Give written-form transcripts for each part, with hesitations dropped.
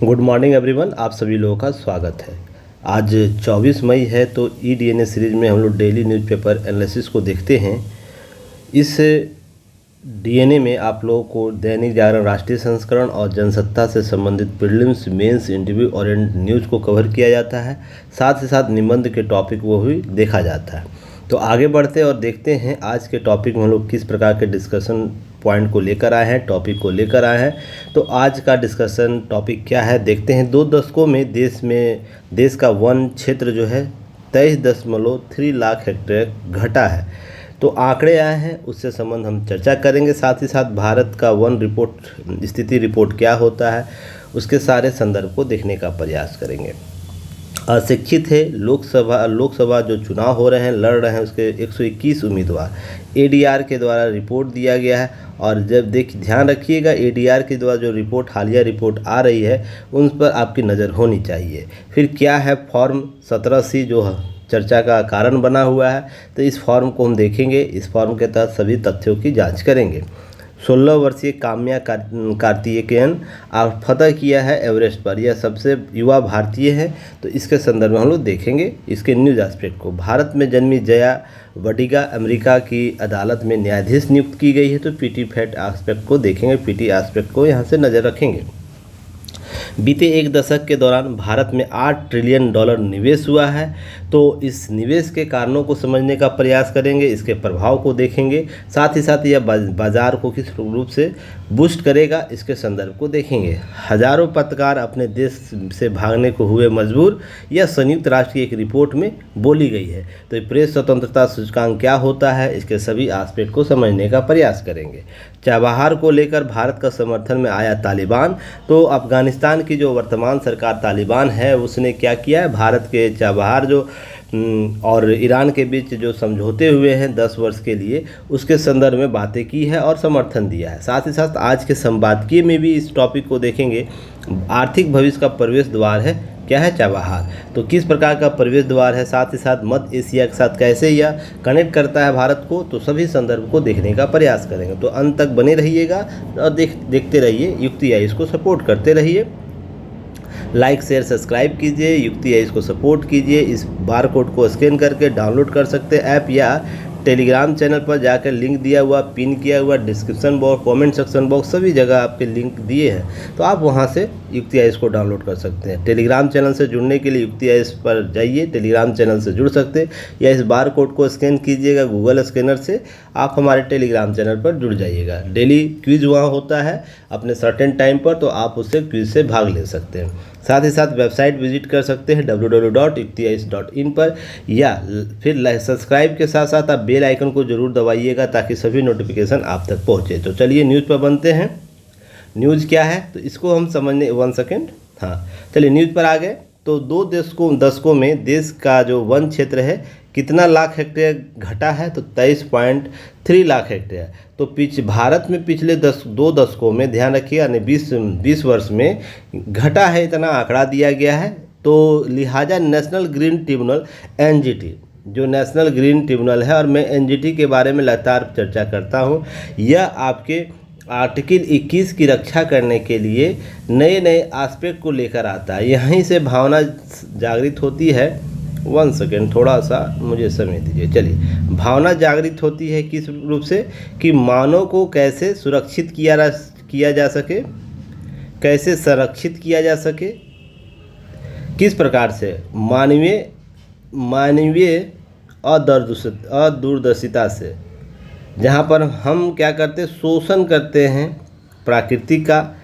Good morning everyone, आप सभी लोगों का स्वागत है। आज 24 मई है तो ईडीएनए सीरीज में हम लोग डेली न्यूज़पेपर एनालिसिस को देखते हैं। इस डीएनए में आप लोगों को दैनिक जागरण राष्ट्रीय संस्करण और जनसत्ता से संबंधित प्रीलिम्स, मेंस, इंटरव्यू और न्यूज़ को कवर किया जाता है। साथ ही साथ निबंध के टॉपिक वो भी देखा जाता है। तो आगे बढ़ते और देखते हैं आज के टॉपिक में हम लोग किस प्रकार के डिस्कशन पॉइंट को लेकर आए हैं, टॉपिक को लेकर आए हैं। तो आज का डिस्कशन टॉपिक क्या है देखते हैं। 2 दशकों में देश का वन क्षेत्र जो है 23.3 लाख हेक्टेयर घटा है। तो आंकड़े आए हैं, उससे संबंध हम चर्चा करेंगे। साथ ही साथ भारत का वन रिपोर्ट स्थिति रिपोर्ट क्या होता है, उसके सारे संदर्भ को देखने का प्रयास करेंगे। अशिक्षित है लोकसभा जो चुनाव हो रहे हैं, लड़ रहे हैं, उसके 121 उम्मीदवार एडीआर के द्वारा रिपोर्ट दिया गया है। और जब ध्यान रखिएगा, एडीआर के द्वारा जो रिपोर्ट हालिया रिपोर्ट आ रही है उन पर आपकी नज़र होनी चाहिए। फिर क्या है फॉर्म 17C जो चर्चा का कारण बना हुआ है, तो इस फॉर्म को हम देखेंगे। इस फॉर्म के तहत सभी तथ्यों की जांच करेंगे। 16 वर्षीय काम्या कार्तिकेयन फतह किया है एवरेस्ट पर। यह सबसे युवा भारतीय है, तो इसके संदर्भ में हम लोग देखेंगे इसके न्यूज़ एस्पेक्ट को। भारत में जन्मी जया बडिगा अमेरिका की अदालत में न्यायाधीश नियुक्त की गई है, तो पीटी फैट एस्पेक्ट को देखेंगे, पीटी एस्पेक्ट को यहाँ से नज़र रखेंगे। बीते 1 दशक के दौरान भारत में $8 ट्रिलियन निवेश हुआ है, तो इस निवेश के कारणों को समझने का प्रयास करेंगे, इसके प्रभाव को देखेंगे। साथ ही साथ यह बाजार को किस रूप से बूस्ट करेगा, इसके संदर्भ को देखेंगे। हजारों पत्रकार अपने देश से भागने को हुए मजबूर, यह संयुक्त राष्ट्र की एक रिपोर्ट में बोली गई है। तो प्रेस स्वतंत्रता सूचकांक क्या होता है, इसके सभी एस्पेक्ट को समझने का प्रयास करेंगे। चाबहार को लेकर भारत का समर्थन में आया तालिबान। तो अफगानिस्तान की जो वर्तमान सरकार तालिबान है, उसने क्या किया है, भारत के चाबहार जो और ईरान के बीच जो समझौते हुए हैं 10 वर्ष के लिए, उसके संदर्भ में बातें की है और समर्थन दिया है। साथ ही साथ आज के संपादकीय में भी इस टॉपिक को देखेंगे। आर्थिक भविष्य का प्रवेश द्वार है, क्या है, चाबहार। तो किस प्रकार का प्रवेश द्वार है, साथ ही साथ मध्य एशिया के साथ कैसे यह कनेक्ट करता है भारत को, तो सभी संदर्भ को देखने का प्रयास करेंगे। तो अंत तक बने रहिएगा और देखते रहिए। युक्ति आइज को सपोर्ट करते रहिए। लाइक शेयर सब्सक्राइब कीजिए, युक्ति आइज को सपोर्ट कीजिए। इस बार कोड को स्कैन करके डाउनलोड कर सकते हैं ऐप, या टेलीग्राम चैनल पर जाकर लिंक दिया हुआ, पिन किया हुआ, description box, comment section box, सभी जगह आपके लिंक दिए हैं, तो आप वहां से युक्ति आइज को डाउनलोड कर सकते हैं। टेलीग्राम चैनल से जुड़ने के लिए युक्ति आइज पर जाइए, टेलीग्राम चैनल से जुड़ सकते हैं, या इस बार कोड को स्कैन कीजिएगा गूगल स्कैनर से, आप हमारे टेलीग्राम चैनल पर जुड़ जाइएगा। डेली क्विज वहाँ होता है अपने सर्टेन टाइम पर, तो आप उससे क्विज से भाग ले सकते हैं। साथ ही साथ वेबसाइट विजिट कर सकते हैं www.yuktiais.in पर, या फिर सब्सक्राइब के साथ साथ आप बेल आइकन को जरूर दबाइएगा ताकि सभी नोटिफिकेशन आप तक पहुंचे। तो चलिए न्यूज़ पर बनते हैं। न्यूज़ क्या है, तो इसको हम समझने 1 सेकेंड। हाँ, चलिए न्यूज़ पर आ गए। तो 2 दशकों में देश का जो वन क्षेत्र है कितना लाख हेक्टेयर घटा है, तो 23.3 लाख हेक्टेयर। तो भारत में पिछले 2 दशकों में, ध्यान रखिए, यानी 20 वर्ष में घटा है, इतना आंकड़ा दिया गया है। तो लिहाजा नेशनल ग्रीन ट्रिब्यूनल एनजीटी, जो नेशनल ग्रीन ट्रिब्यूनल है, और मैं एनजीटी के बारे में लगातार चर्चा करता हूँ, यह आपके आर्टिकल 21 की रक्षा करने के लिए नए एस्पेक्ट को लेकर आता है। यहीं से भावना जागृत होती है। 1 सेकेंड, थोड़ा सा मुझे समय दीजिए। चलिए, भावना जागृत होती है किस रूप से, कि मानव को कैसे सुरक्षित किया जा सके, कैसे संरक्षित किया जा सके, किस प्रकार से मानवीय अदूरदर्शिता से, जहाँ पर हम क्या करते हैं, शोषण करते हैं प्रकृति का,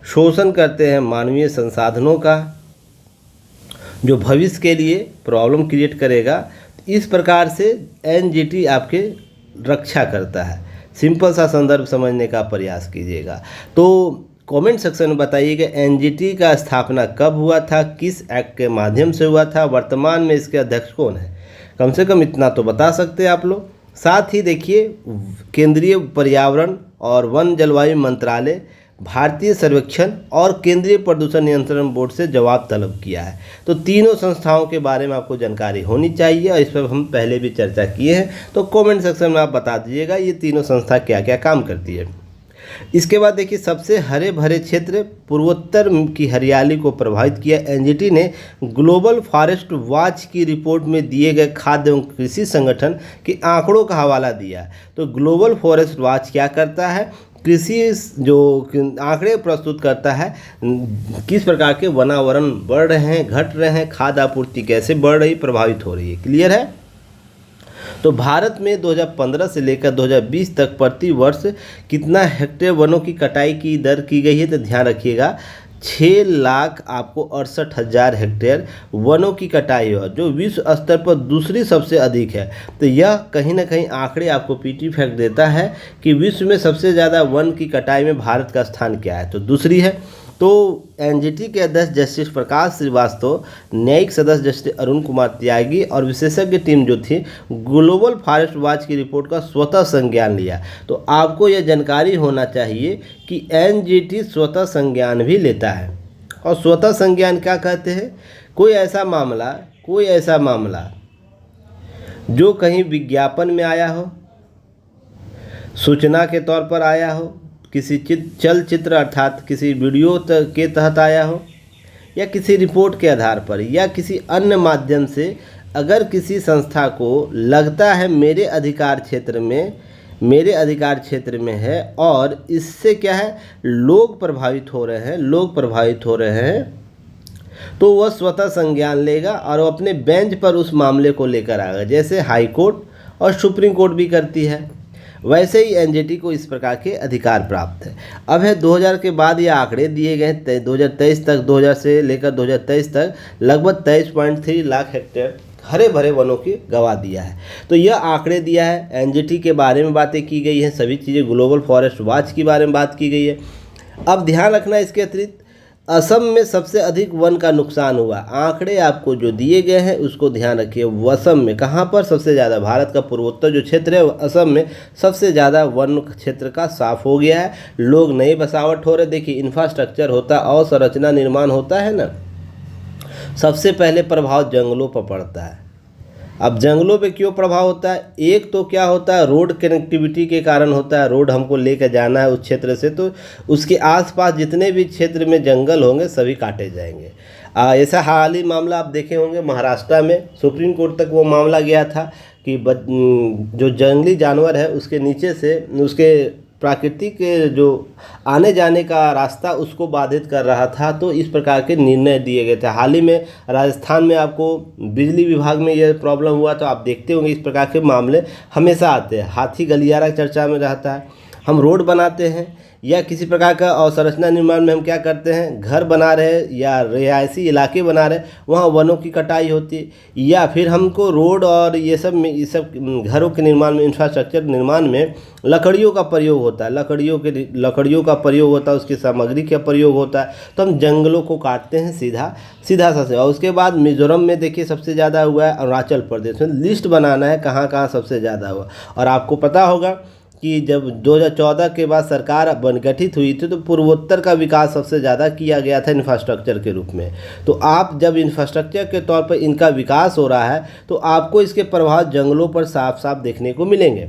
शोषण करते हैं मानवीय संसाधनों का, जो भविष्य के लिए प्रॉब्लम क्रिएट करेगा। इस प्रकार से एनजीटी आपके रक्षा करता है। सिंपल सा संदर्भ समझने का प्रयास कीजिएगा। तो कमेंट सेक्शन में बताइएगा एनजीटी का स्थापना कब हुआ था, किस एक्ट के माध्यम से हुआ था, वर्तमान में इसके अध्यक्ष कौन है। कम से कम इतना तो बता सकते हैं आप लोग। साथ ही देखिए, केंद्रीय पर्यावरण और वन जलवायु मंत्रालय, भारतीय सर्वेक्षण और केंद्रीय प्रदूषण नियंत्रण बोर्ड से जवाब तलब किया है। तो तीनों संस्थाओं के बारे में आपको जानकारी होनी चाहिए, और इस पर हम पहले भी चर्चा किए हैं। तो कमेंट सेक्शन में आप बता दीजिएगा ये तीनों संस्था क्या क्या काम करती है। इसके बाद देखिए सबसे हरे भरे क्षेत्र पूर्वोत्तर की हरियाली को प्रभावित किया। एनजीटी ने ग्लोबल फॉरेस्ट वॉच की रिपोर्ट में दिए गए खाद्य एवं कृषि संगठन के आंकड़ों का हवाला दिया। तो ग्लोबल फॉरेस्ट वॉच क्या करता है, कृषि जो आंकड़े प्रस्तुत करता है, किस प्रकार के वनावरण बढ़ रहे हैं, घट रहे हैं, खाद्य आपूर्ति कैसे बढ़ रही, प्रभावित हो रही है। क्लियर है। तो भारत में 2015 से लेकर 2020 तक प्रति वर्ष कितना हेक्टेयर वनों की कटाई की दर की गई है, तो ध्यान रखिएगा 6,68,000 हेक्टेयर वनों की कटाई हो, जो विश्व स्तर पर दूसरी सबसे अधिक है। तो यह कहीं ना कहीं आंकड़े आपको पीटी फैक्ट देता है कि विश्व में सबसे ज़्यादा वन की कटाई में भारत का स्थान क्या है, तो दूसरी है। तो एनजीटी के अध्यक्ष जस्टिस प्रकाश श्रीवास्तव, न्यायिक सदस्य जस्टिस अरुण कुमार त्यागी और विशेषज्ञ टीम जो थी ग्लोबल फॉरेस्ट वॉच की रिपोर्ट का स्वतः संज्ञान लिया। तो आपको यह जानकारी होना चाहिए कि एनजीटी स्वतः संज्ञान भी लेता है। और स्वतः संज्ञान क्या कहते हैं, कोई ऐसा मामला जो कहीं विज्ञापन में आया हो, सूचना के तौर पर आया हो, किसी चलचित्र अर्थात किसी वीडियो के तहत आया हो, या किसी रिपोर्ट के आधार पर, या किसी अन्य माध्यम से अगर किसी संस्था को लगता है मेरे अधिकार क्षेत्र में है और इससे क्या है लोग प्रभावित हो रहे हैं, तो वह स्वतः संज्ञान लेगा और वो अपने बेंच पर उस मामले को लेकर आएगा। जैसे हाई कोर्ट और सुप्रीम कोर्ट भी करती है, वैसे ही एनजीटी को इस प्रकार के अधिकार प्राप्त है। अब है 2000 के बाद ये आंकड़े दिए गए 2023 तक, 2000 से लेकर 2023 तक लगभग 23.3 लाख हेक्टेयर हरे भरे वनों की गवा दिया है। तो यह आंकड़े दिया है, एनजीटी के बारे में बातें की गई हैं, सभी चीज़ें ग्लोबल फॉरेस्ट वॉच के बारे में बात की गई है। अब ध्यान रखना, इसके अतिरिक्त असम में सबसे अधिक वन का नुकसान हुआ। आंकड़े आपको जो दिए गए हैं उसको ध्यान रखिए। असम में कहाँ पर सबसे ज़्यादा, भारत का पूर्वोत्तर जो क्षेत्र है असम में सबसे ज़्यादा वन क्षेत्र का साफ हो गया है। लोग नए बसावट हो रहे, देखिए इंफ्रास्ट्रक्चर होता है, अवसंरचना निर्माण होता है ना, सबसे पहले प्रभाव जंगलों पर पड़ता है। अब जंगलों पे क्यों प्रभाव होता है, एक तो क्या होता है रोड कनेक्टिविटी के कारण होता है। रोड हमको लेकर जाना है उस क्षेत्र से, तो उसके आसपास जितने भी क्षेत्र में जंगल होंगे सभी काटे जाएंगे। ऐसा हाल ही मामला आप देखे होंगे महाराष्ट्र में, सुप्रीम कोर्ट तक वो मामला गया था कि जो जंगली जानवर है उसके नीचे से उसके प्राकृतिक जो आने जाने का रास्ता उसको बाधित कर रहा था। तो इस प्रकार के निर्णय दिए गए थे। हाल ही में राजस्थान में आपको बिजली विभाग में यह प्रॉब्लम हुआ, तो आप देखते होंगे इस प्रकार के मामले हमेशा आते हैं। हाथी गलियारा चर्चा में रहता है। हम रोड बनाते हैं या किसी प्रकार का अवसंरचना निर्माण में हम क्या करते हैं, घर बना रहे या रिहायशी इलाके बना रहे, वहाँ वनों की कटाई होती है। या फिर हमको रोड और ये सब घरों के निर्माण में, इंफ्रास्ट्रक्चर निर्माण में लकड़ियों का प्रयोग होता है, लकड़ियों का प्रयोग होता है, उसकी सामग्री का प्रयोग होता है। तो हम जंगलों को काटते हैं सीधा सा। और उसके बाद मिजोरम में देखिए सबसे ज़्यादा हुआ है, अरुणाचल प्रदेश में लिस्ट बनाना है कहाँ कहाँ सबसे ज़्यादा हुआ। और आपको पता होगा कि जब 2014 के बाद सरकार गठित हुई थी तो पूर्वोत्तर का विकास सबसे ज़्यादा किया गया था इंफ्रास्ट्रक्चर के रूप में। तो आप जब इंफ्रास्ट्रक्चर के तौर पर इनका विकास हो रहा है तो आपको इसके प्रभाव जंगलों पर साफ साफ देखने को मिलेंगे।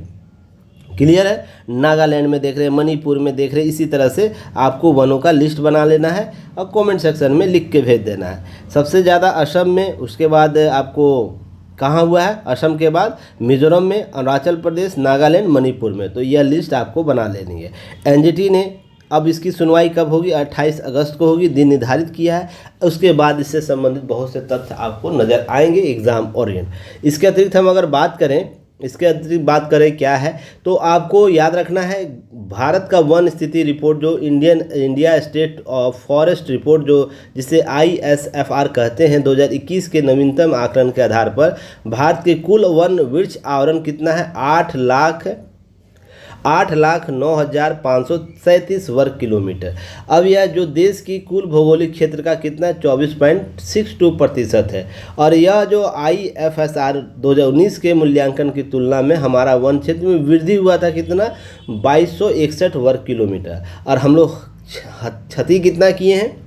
क्लियर है। नागालैंड में देख रहे हैं, मणिपुर में देख रहे हैं, इसी तरह से आपको वनों का लिस्ट बना लेना है और कमेंट सेक्शन में लिख के भेज देना है। सबसे ज़्यादा असम में, उसके बाद आपको कहाँ हुआ है, असम के बाद मिजोरम में, अरुणाचल प्रदेश, नागालैंड, मणिपुर में। तो यह लिस्ट आपको बना लेनी है। एनजीटी ने अब इसकी सुनवाई कब होगी, 28 अगस्त को होगी, दिन निर्धारित किया है। उसके बाद इससे संबंधित बहुत से तथ्य आपको नज़र आएंगे एग्जाम ओरिएंट। इसके अतिरिक्त हम अगर बात करें क्या है, तो आपको याद रखना है भारत का वन स्थिति रिपोर्ट जो India state of forest report जिसे ISFR कहते हैं, 2021 के नवीनतम आकलन के आधार पर भारत के कुल वन वृक्ष आवरण कितना है, 8,09,537 वर्ग किलोमीटर। अब यह जो देश की कुल भौगोलिक क्षेत्र का कितना 24.62% है। और यह जो IFSR 2019 के मूल्यांकन की तुलना में हमारा वन क्षेत्र में वृद्धि हुआ था कितना, 2261 वर्ग किलोमीटर। और हम लोग क्षति कितना किए हैं,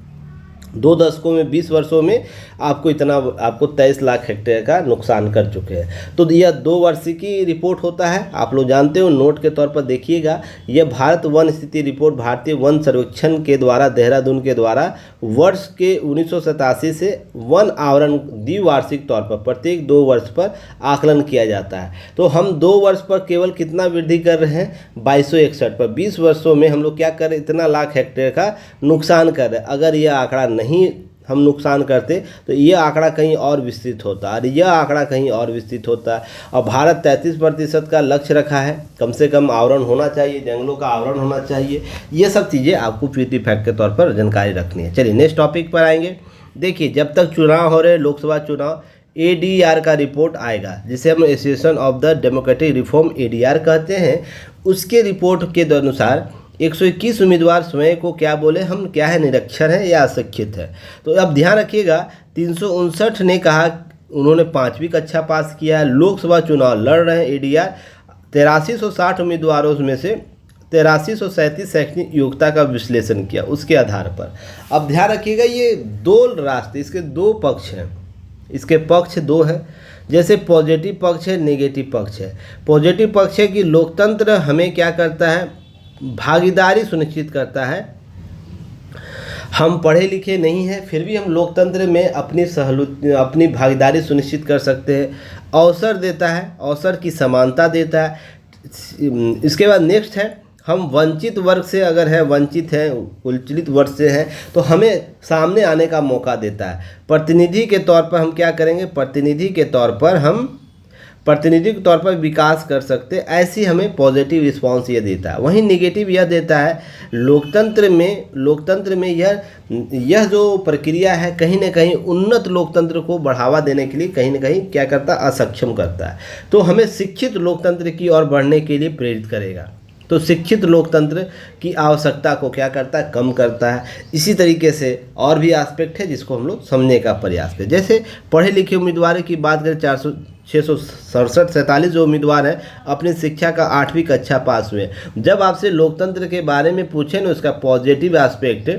2 दशकों में 20 वर्षों में आपको 23 लाख हेक्टेयर का नुकसान कर चुके हैं। तो यह 2 वर्ष की रिपोर्ट होता है, आप लोग जानते हो। नोट के तौर पर देखिएगा, यह भारत वन स्थिति रिपोर्ट भारतीय वन सर्वेक्षण के द्वारा देहरादून के द्वारा वर्ष के 1987 से वन आवरण द्विवार्षिक तौर पर प्रत्येक 2 वर्ष पर आकलन किया जाता है। तो हम 2 वर्ष पर केवल कितना वृद्धि कर रहे हैं, 2261 पर। 20 वर्षों में हम लोग क्या कर रहे हैं, इतना लाख हेक्टेयर का नुकसान कर रहे हैं। अगर यह आंकड़ा नहीं हम नुकसान करते तो यह आंकड़ा कहीं और विस्तृत होता और यह आंकड़ा कहीं और विस्तृत होता है। और भारत 33% का लक्ष्य रखा है, कम से कम आवरण होना चाहिए, जंगलों का आवरण होना चाहिए। ये सब चीज़ें आपको प्रीति फैक्ट के तौर पर जानकारी रखनी है। चलिए नेक्स्ट टॉपिक पर आएंगे। देखिए, जब तक चुनाव हो रहे, लोकसभा चुनाव, ADR का रिपोर्ट आएगा, जिसे हम association of the democratic reform ADR कहते हैं। उसके रिपोर्ट के अनुसार 121 उम्मीदवार स्वयं को क्या बोले, हम क्या है, निरक्षर हैं या अशिक्षित है। तो अब ध्यान रखिएगा, 359 ने कहा उन्होंने 5वीं कक्षा पास किया है, लोकसभा चुनाव लड़ रहे हैं। ADR 8360 उम्मीदवारों में से 8337 शैक्षणिक योग्यता का विश्लेषण किया उसके आधार पर। अब ध्यान रखिएगा, ये 2 रास्ते, इसके 2 पक्ष हैं, इसके पक्ष 2 हैं। जैसे पॉजिटिव पक्ष है, नेगेटिव पक्ष है। पॉजिटिव पक्ष है कि लोकतंत्र हमें क्या करता है, भागीदारी सुनिश्चित करता है। हम पढ़े लिखे नहीं हैं, फिर भी हम लोकतंत्र में अपनी भागीदारी सुनिश्चित कर सकते हैं। अवसर देता है, अवसर की समानता देता है। इसके बाद नेक्स्ट है, हम वंचित वर्ग से अगर हैं, वंचित हैं, कुचलित वर्ग से हैं, तो हमें सामने आने का मौका देता है। प्रतिनिधि के तौर पर हम क्या करेंगे, प्रतिनिधि के तौर पर विकास कर सकते, ऐसी हमें पॉजिटिव रिस्पांस ये देता है। वहीं नेगेटिव यह देता है, लोकतंत्र में यह जो प्रक्रिया है, कहीं ना कहीं उन्नत लोकतंत्र को बढ़ावा देने के लिए कहीं ना कहीं क्या करता है, असक्षम करता है। तो हमें शिक्षित लोकतंत्र की ओर बढ़ने के लिए प्रेरित करेगा। तो शिक्षित लोकतंत्र की आवश्यकता को क्या करता है, कम करता है। इसी तरीके से और भी एस्पेक्ट है जिसको हम लोग समझने का प्रयास करें। जैसे पढ़े लिखे उम्मीदवारों की बात करें, 667 जो उम्मीदवार हैं अपनी शिक्षा का 8वीं कक्षा पास हुए। जब आपसे लोकतंत्र के बारे में पूछे ना, उसका पॉजिटिव एस्पेक्ट,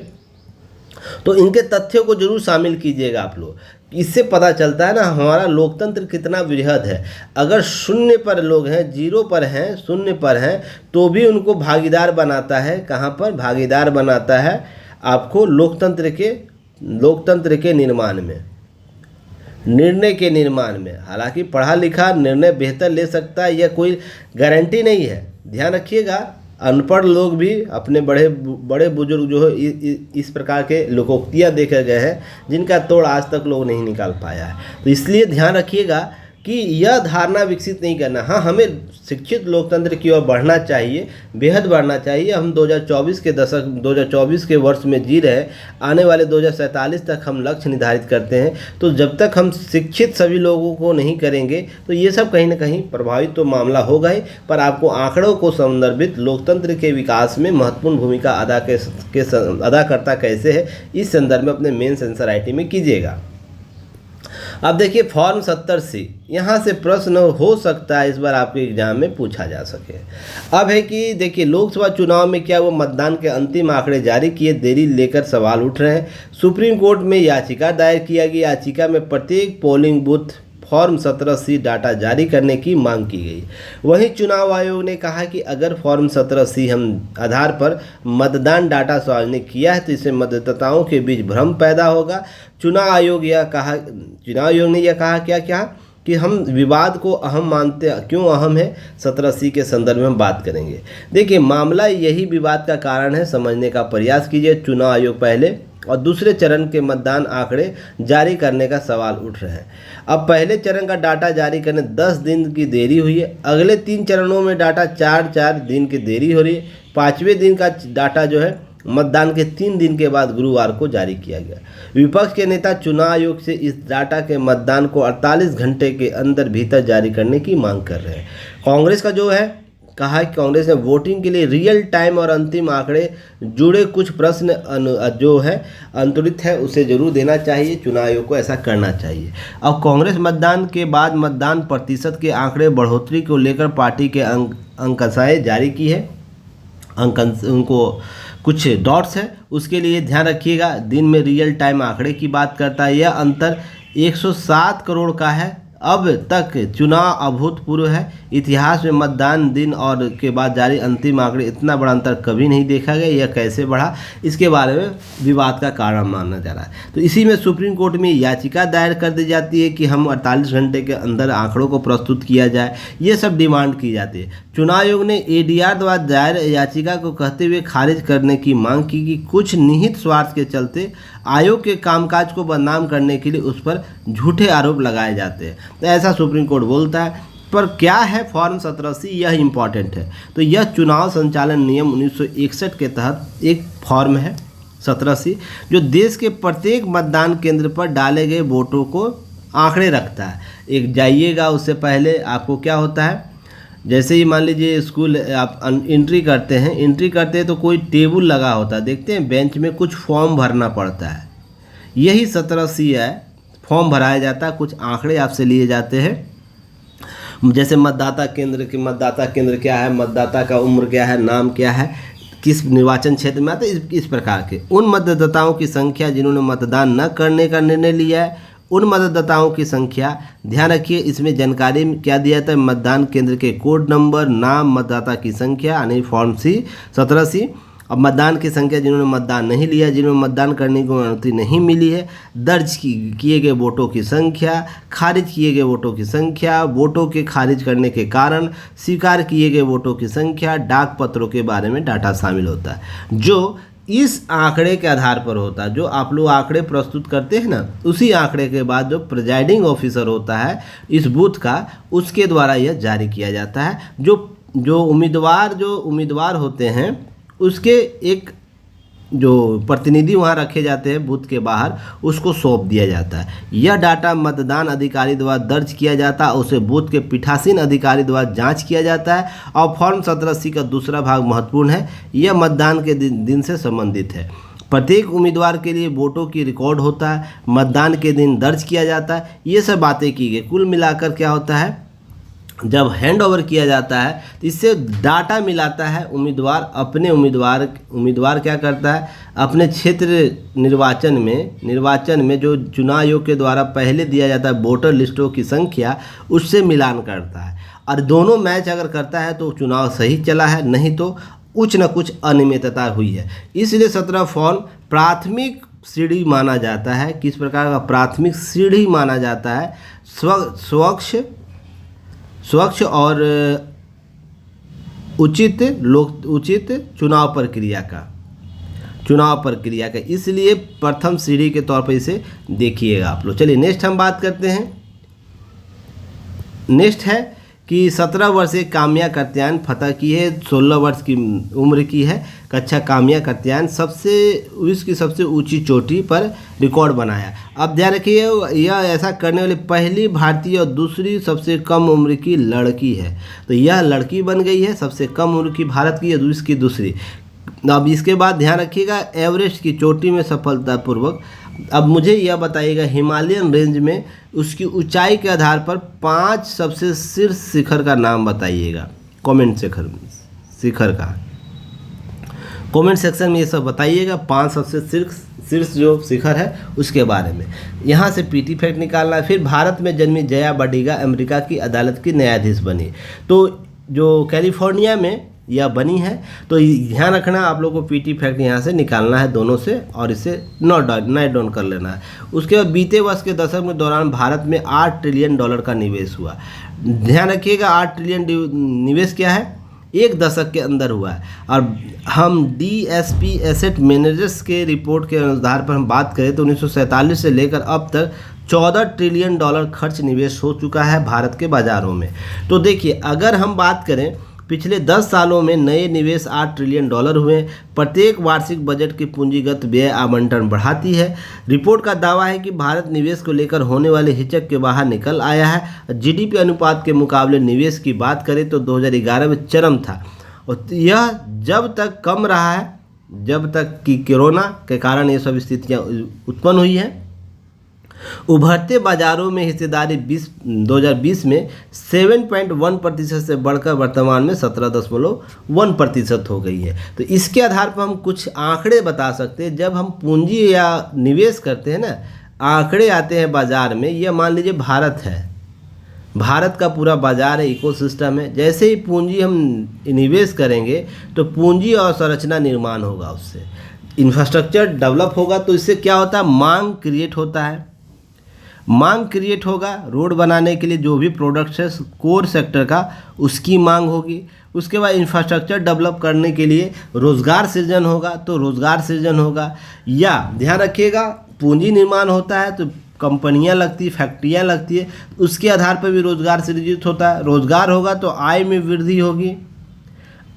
तो इनके तथ्यों को जरूर शामिल कीजिएगा आप लोग। इससे पता चलता है ना हमारा लोकतंत्र कितना वृहद है। अगर 0 पर लोग हैं, 0 पर हैं, 0 पर हैं, तो भी उनको भागीदार बनाता है। कहाँ पर भागीदार बनाता है, आपको लोकतंत्र के निर्माण में, निर्णय के निर्माण में। हालांकि पढ़ा लिखा निर्णय बेहतर ले सकता है, यह कोई गारंटी नहीं है। ध्यान रखिएगा, अनपढ़ लोग भी अपने बड़े बुजुर्ग जो है इस प्रकार के लोकोक्तियाँ देखे गए हैं जिनका तोड़ आज तक लोग नहीं निकाल पाया है। तो इसलिए ध्यान रखिएगा कि यह धारणा विकसित नहीं करना। हाँ, हमें शिक्षित लोकतंत्र की ओर बढ़ना चाहिए, बेहद बढ़ना चाहिए। हम 2024 के वर्ष में जी रहे, आने वाले 2047 तक हम लक्ष्य निर्धारित करते हैं। तो जब तक हम शिक्षित सभी लोगों को नहीं करेंगे तो ये सब कहीं ना कहीं प्रभावित तो मामला होगा ही, पर आपको आंकड़ों को संदर्भित लोकतंत्र के विकास में महत्वपूर्ण भूमिका अदा करता कैसे है, इस संदर्भ में अपने मेंस एनसीईआरटी में कीजिएगा। अब देखिए फॉर्म 70C, यहाँ से प्रश्न हो सकता है इस बार आपके एग्जाम में पूछा जा सके। अब है कि देखिए लोकसभा चुनाव में क्या वो मतदान के अंतिम आंकड़े जारी किए, देरी लेकर सवाल उठ रहे हैं। सुप्रीम कोर्ट में याचिका दायर किया गई, याचिका में प्रत्येक polling booth form 17C data जारी करने की मांग की गई। वहीं चुनाव आयोग ने कहा कि अगर फॉर्म 17C हम आधार पर मतदान डाटा सार्वजनिक किया है तो इससे मतदाताओं के बीच भ्रम पैदा होगा। चुनाव आयोग ने यह कहा क्या कि हम विवाद को अहम मानते, क्यों अहम है 17C के संदर्भ में बात करेंगे। देखिए मामला यही विवाद का कारण है, समझने का प्रयास कीजिए। चुनाव आयोग पहले और दूसरे चरण के मतदान आंकड़े जारी करने का सवाल उठ रहे हैं। अब पहले चरण का डाटा जारी करने 10 दिन की देरी हुई है, अगले 3 चरणों में डाटा 4 दिन की देरी हो रही है। 5वें दिन का डाटा जो है मतदान के 3 दिन के बाद गुरुवार को जारी किया गया। विपक्ष के नेता चुनाव आयोग से इस डाटा के मतदान को 48 घंटे के अंदर भीतर जारी करने की मांग कर रहे हैं। कांग्रेस का जो है कहा कि कांग्रेस ने वोटिंग के लिए रियल टाइम और अंतिम आंकड़े जुड़े कुछ प्रश्न जो है अंतरित है उसे जरूर देना चाहिए, चुनाव आयोग को ऐसा करना चाहिए। अब कांग्रेस मतदान के बाद मतदान प्रतिशत के आंकड़े बढ़ोतरी को लेकर पार्टी के अंकसाएँ जारी की है, उनको कुछ डॉट्स है, उसके लिए ध्यान रखिएगा। दिन में रियल टाइम आंकड़े की बात करता है। यह अंतर 107 करोड़ का है। अब तक चुनाव अभूतपूर्व है। इतिहास में मतदान दिन और के बाद जारी अंतिम आंकड़े इतना बड़ा अंतर कभी नहीं देखा गया। यह कैसे बढ़ा, इसके बारे में विवाद का कारण माना जा रहा है। तो इसी में सुप्रीम कोर्ट में याचिका दायर कर दी जाती है कि हम 48 घंटे के अंदर आंकड़ों को प्रस्तुत किया जाए। ये सब डिमांड की जाती है। चुनाव आयोग ने ADR द्वारा दायर याचिका को कहते हुए खारिज करने की मांग की कि कुछ निहित स्वार्थ के चलते आयोग के कामकाज को बदनाम करने के लिए उस पर झूठे आरोप लगाए जाते हैं। तो ऐसा सुप्रीम कोर्ट बोलता है। पर क्या है फॉर्म 17C, यह इम्पॉर्टेंट है। तो यह चुनाव संचालन नियम 1961 के तहत एक फॉर्म है 17C, जो देश के प्रत्येक मतदान केंद्र पर डाले गए वोटों को आंकड़े रखता है। एक जाइएगा, उससे पहले आपको क्या होता है, जैसे ही मान लीजिए स्कूल आप एंट्री करते हैं तो कोई टेबल लगा होता है, देखते हैं बेंच में कुछ फॉर्म भरना पड़ता है। यही 17C है। फॉर्म भराया जाता है, कुछ आंकड़े आपसे लिए जाते हैं, जैसे मतदाता केंद्र क्या है, मतदाता का उम्र क्या है, नाम क्या है, किस निर्वाचन क्षेत्र में आता है, इस प्रकार के। उन मतदाताओं की संख्या जिन्होंने मतदान न करने का निर्णय लिया है, उन मतदाताओं की संख्या, ध्यान रखिए इसमें जानकारी क्या दिया जाता है, मतदान केंद्र के कोड नंबर, नाम, मतदाता की संख्या, यानी फॉर्म 17C। अब मतदान की संख्या जिन्होंने मतदान नहीं लिया, जिन्होंने मतदान करने की अनुमति नहीं मिली है, दर्ज किए गए वोटों की संख्या, खारिज किए गए वोटों की संख्या, वोटों के खारिज करने के कारण, स्वीकार किए गए वोटों की संख्या, डाक पत्रों के बारे में डाटा शामिल होता है, जो इस आंकड़े के आधार पर होता है। जो आप लोग आंकड़े प्रस्तुत करते हैं ना, उसी आंकड़े के बाद जो प्रिजाइडिंग ऑफिसर होता है इस बूथ का, उसके द्वारा यह जारी किया जाता है। जो उम्मीदवार होते हैं उसके एक जो प्रतिनिधि वहाँ रखे जाते हैं बूथ के बाहर, उसको सौंप दिया जाता है। यह डाटा मतदान अधिकारी द्वारा दर्ज किया जाता है, उसे बूथ के पीठासीन अधिकारी द्वारा जांच किया जाता है। और फॉर्म 17C का दूसरा भाग महत्वपूर्ण है। यह मतदान के दिन से संबंधित है। प्रत्येक उम्मीदवार के लिए वोटों की रिकॉर्ड होता है, मतदान के दिन दर्ज किया जाता है। ये सब बातें की गई। कुल मिलाकर क्या होता है, जब हैंड ओवर किया जाता है तो इससे डाटा मिलाता है उम्मीदवार। अपने उम्मीदवार क्या करता है, अपने क्षेत्र निर्वाचन में जो चुनाव आयोग के द्वारा पहले दिया जाता है वोटर लिस्टों की संख्या, उससे मिलान करता है। और दोनों मैच अगर करता है तो चुनाव सही चला है, नहीं तो कुछ न कुछ अनियमितता हुई है। इसलिए 17 फॉर्म प्राथमिक सीढ़ी माना जाता है। किस प्रकार का प्राथमिक सीढ़ी माना जाता है, स्वच्छ और उचित चुनाव प्रक्रिया का, इसलिए प्रथम सीढ़ी के तौर पर इसे देखिएगा आप लोग। चलिए नेक्स्ट हम बात करते हैं। नेक्स्ट है कि 17 वर्षीय काम्या कात्यायन फतह की है, 16 वर्ष की उम्र की है। कक्षा काम्या कात्यायन विश्व की सबसे ऊंची चोटी पर रिकॉर्ड बनाया। अब ध्यान रखिए, यह ऐसा करने वाली पहली भारतीय और दूसरी सबसे कम उम्र की लड़की है। तो यह लड़की बन गई है, सबसे कम उम्र की भारत की, विश्व की दूसरी। अब इसके बाद ध्यान रखिएगा, एवरेस्ट की चोटी में सफलतापूर्वक। अब मुझे यह बताइएगा, हिमालयन रेंज में उसकी ऊंचाई के आधार पर 5 सबसे शीर्ष शिखर का नाम बताइएगा। कमेंट सेक्शन में ये सब बताइएगा। 5 सबसे शीर्ष जो शिखर है उसके बारे में। यहाँ से PT फैक्ट निकालना है। फिर भारत में जन्मी जया बडिगा अमेरिका की अदालत की न्यायाधीश बनी। तो जो कैलिफोर्निया में यह बनी है। तो ध्यान रखना, आप लोगों को PT फैक्ट यहाँ से निकालना है दोनों से, और इसे नोट डाउन कर लेना है। उसके बाद बीते वर्ष के दशक में दौरान भारत में $8 ट्रिलियन का निवेश हुआ। ध्यान रखिएगा, 8 ट्रिलियन निवेश क्या है, एक दशक के अंदर हुआ है। और हम DSP एसेट मैनेजर्स के रिपोर्ट के आधार पर हम बात करें तो 1947 से लेकर अब तक $14 ट्रिलियन खर्च निवेश हो चुका है भारत के बाज़ारों में। तो देखिए, अगर हम बात करें पिछले 10 सालों में नए निवेश $8 ट्रिलियन हुए। प्रत्येक वार्षिक बजट की पूंजीगत व्यय आवंटन बढ़ाती है। रिपोर्ट का दावा है कि भारत निवेश को लेकर होने वाले हिचक के बाहर निकल आया है। GDP अनुपात के मुकाबले निवेश की बात करें तो 2011 में चरम था, और यह जब तक कम रहा है जब तक कि कोरोना के कारण ये सब स्थितियाँ उत्पन्न हुई हैं। उभरते बाजारों में हिस्सेदारी 2020 में 7.1% से बढ़कर वर्तमान में 17.1% हो गई है। तो इसके आधार पर हम कुछ आंकड़े बता सकते हैं। जब हम पूंजी या निवेश करते हैं ना, आंकड़े आते हैं बाज़ार में। यह मान लीजिए भारत है, भारत का पूरा बाज़ार है, इकोसिस्टम है। जैसे ही पूंजी हम निवेश करेंगे तो पूंजी और संरचना निर्माण होगा, उससे इंफ्रास्ट्रक्चर डेवलप होगा। तो इससे क्या होता है, मांग क्रिएट होता है। मांग क्रिएट होगा, रोड बनाने के लिए जो भी प्रोडक्ट्स है कोर सेक्टर का, उसकी मांग होगी। उसके बाद इंफ्रास्ट्रक्चर डेवलप करने के लिए रोज़गार सृजन होगा, तो रोज़गार सृजन होगा। या ध्यान रखिएगा, पूंजी निर्माण होता है तो कंपनियां लगती, फैक्ट्रियां लगती है, उसके आधार पर भी रोज़गार सृजित होता है। रोज़गार होगा तो आय में वृद्धि होगी,